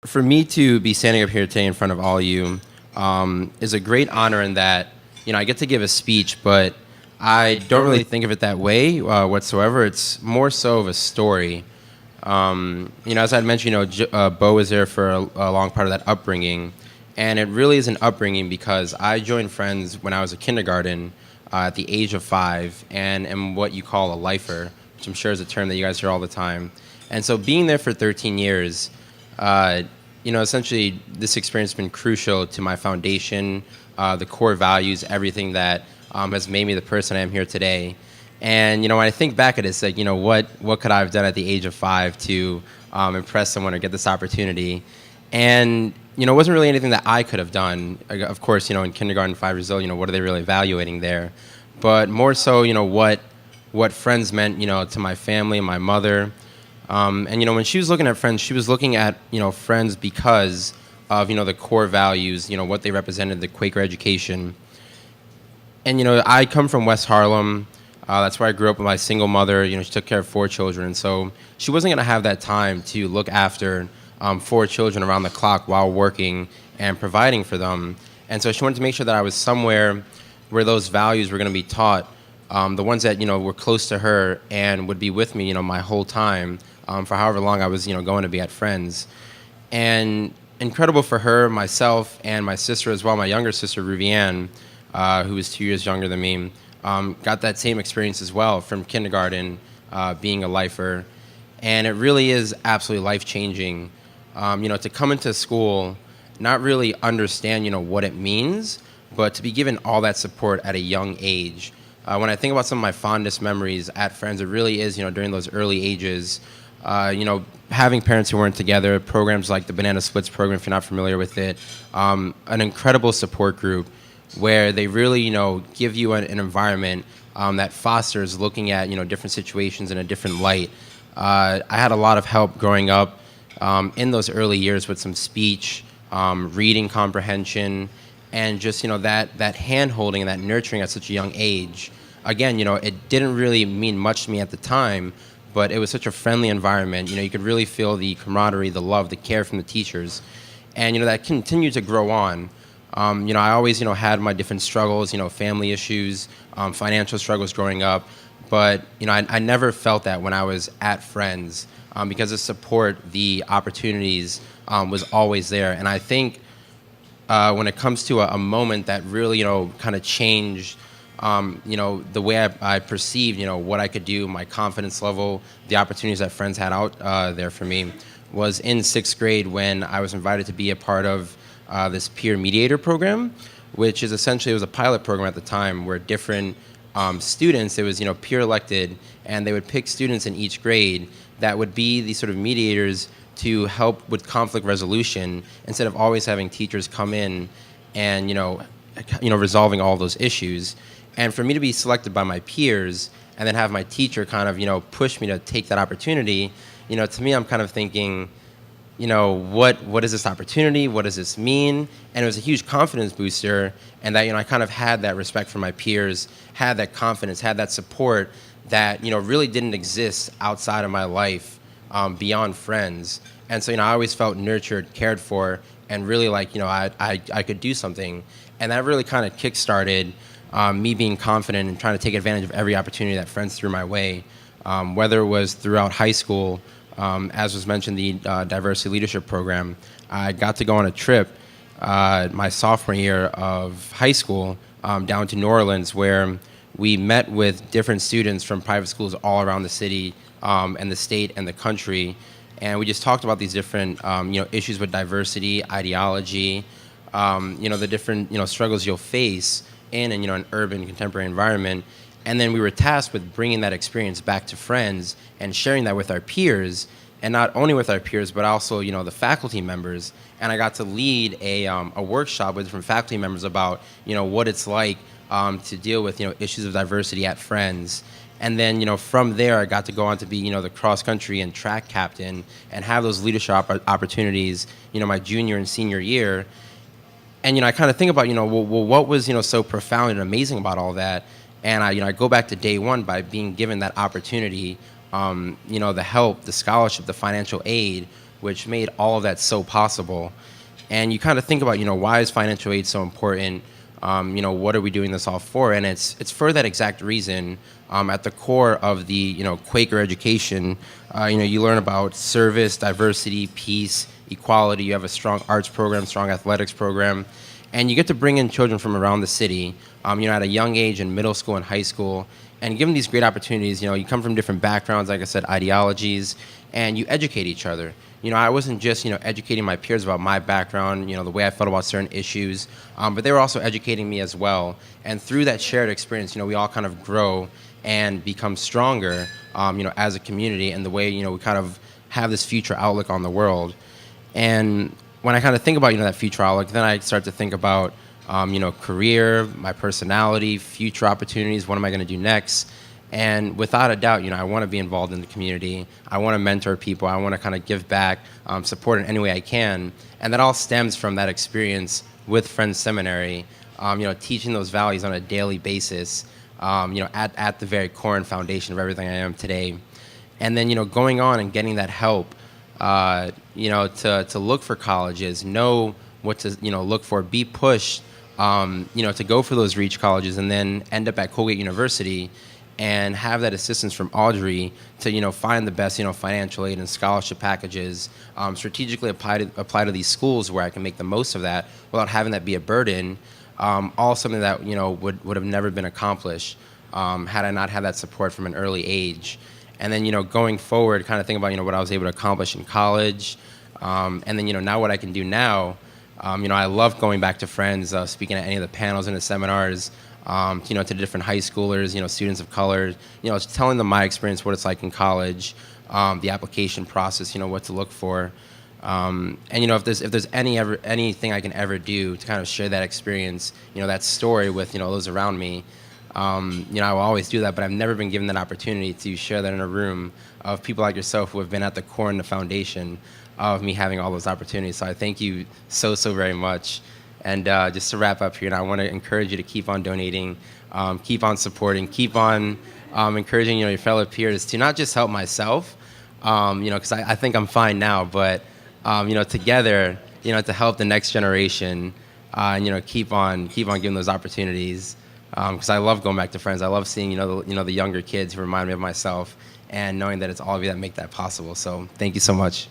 for me to be standing up here today in front of all of you is a great honor in that, I get to give a speech, but I don't really think of it that way whatsoever. It's more so of a story. As I mentioned, Bo was there for a long part of that upbringing, and it really is an upbringing because I joined Friends when I was a kindergarten at the age of 5, and am what you call a lifer, which I'm sure is a term that you guys hear all the time. And so being there for 13 years, essentially this experience has been crucial to my foundation, the core values, everything that has made me the person I am here today. And, when I think back at it, it's like, what could I have done at the age of 5 to impress someone or get this opportunity? And, it wasn't really anything that I could have done. Of course, in kindergarten, 5 years old, what are they really evaluating there? But more so, what Friends meant, to my family and my mother. And, when she was looking at Friends, she was looking at, Friends because of, the core values, what they represented, the Quaker education. And, I come from West Harlem. That's where I grew up with my single mother. She took care of 4 children. And so she wasn't going to have that time to look after 4 children around the clock while working and providing for them. And so she wanted to make sure that I was somewhere where those values were going to be taught, the ones that, were close to her and would be with me, my whole time, for however long I was, going to be at Friends. And incredible for her, myself, and my sister as well, my younger sister, Ruvianne, who was 2 years younger than me, got that same experience as well from kindergarten, being a lifer. And it really is absolutely life-changing, to come into school, not really understand, what it means, but to be given all that support at a young age. When I think about some of my fondest memories at Friends, it really is, during those early ages, having parents who weren't together, programs like the Banana Splits program, if you're not familiar with it, an incredible support group where they really, give you an environment that fosters looking at, different situations in a different light. I had a lot of help growing up in those early years with some speech, reading comprehension, and just, that hand-holding and that nurturing at such a young age. Again, it didn't really mean much to me at the time, but it was such a friendly environment. You could really feel the camaraderie, the love, the care from the teachers. And, that continued to grow on. I always, had my different struggles, family issues, financial struggles growing up. But, I never felt that when I was at Friends because the support, the opportunities was always there. And I think when it comes to a moment that really, kind of changed, the way I perceived, what I could do, my confidence level, the opportunities that Friends had out there for me was in 6th grade when I was invited to be a part of this peer mediator program, which is essentially, it was a pilot program at the time where different students, it was, peer elected, and they would pick students in each grade that would be the sort of mediators to help with conflict resolution instead of always having teachers come in and, resolving all those issues. And for me to be selected by my peers and then have my teacher kind of, push me to take that opportunity, to me, I'm kind of thinking, what is this opportunity? What does this mean? And it was a huge confidence booster, and that, I kind of had that respect for my peers, had that confidence, had that support that, really didn't exist outside of my life, beyond Friends. And so, I always felt nurtured, cared for, and really like, I could do something. And that really kind of kickstarted me being confident and trying to take advantage of every opportunity that Friends threw my way, whether it was throughout high school. As was mentioned, the Diversity Leadership Program. I got to go on a trip my sophomore year of high school down to New Orleans, where we met with different students from private schools all around the city and the state and the country. And we just talked about these different issues with diversity, ideology, the different struggles you'll face in an urban contemporary environment. And then we were tasked with bringing that experience back to Friends and sharing that with our peers, and not only with our peers, but also, the faculty members. And I got to lead a workshop with different faculty members about, what it's like to deal with, issues of diversity at Friends. And then, from there, I got to go on to be, the cross-country and track captain and have those leadership opportunities, my junior and senior year. And, I kind of think about, what was, so profound and amazing about all that. And I go back to day one by being given that opportunity, the help, the scholarship, the financial aid which made all of that so possible. And you kind of think about, why is financial aid so important? What are we doing this all for? And it's for that exact reason. At the core of the, Quaker education, you learn about service, diversity, peace, equality. You have a strong arts program, strong athletics program, and you get to bring in children from around the city, at a young age in middle school and high school, and give them these great opportunities. You come from different backgrounds, like I said, ideologies, and you educate each other. I wasn't just, educating my peers about my background, the way I felt about certain issues, but they were also educating me as well. And through that shared experience, we all kind of grow and become stronger, as a community, and the way, we kind of have this future outlook on the world. And when I kind of think about, that future outlook, then I start to think about, career, my personality, future opportunities, what am I going to do next? And without a doubt, I want to be involved in the community. I want to mentor people. I want to kind of give back, support in any way I can. And that all stems from that experience with Friends Seminary, teaching those values on a daily basis, at the very core and foundation of everything I am today. And then, going on and getting that help, to look for colleges, know what to, look for, be pushed, to go for those reach colleges, and then end up at Colgate University and have that assistance from Audrey to, find the best, financial aid and scholarship packages, strategically apply to these schools where I can make the most of that without having that be a burden, all something that, would have never been accomplished, had I not had that support from an early age. And then, going forward, kind of think about, what I was able to accomplish in college, and then, now what I can do now. I love going back to Friends, speaking at any of the panels and the seminars, to different high schoolers, students of color, telling them my experience, what it's like in college, the application process, what to look for. And, if there's anything I can ever do to kind of share that experience, that story with, those around me, I will always do that, but I've never been given that opportunity to share that in a room of people like yourself who have been at the core and the foundation of me having all those opportunities. So I thank you so very much. And just to wrap up here, I want to encourage you to keep on donating, keep on supporting, keep on encouraging, your fellow peers to not just help myself, because I think I'm fine now, but, together, to help the next generation, and, keep on giving those opportunities. Because I love going back to Friends. I love seeing, the younger kids who remind me of myself, and knowing that it's all of you that make that possible. So thank you so much.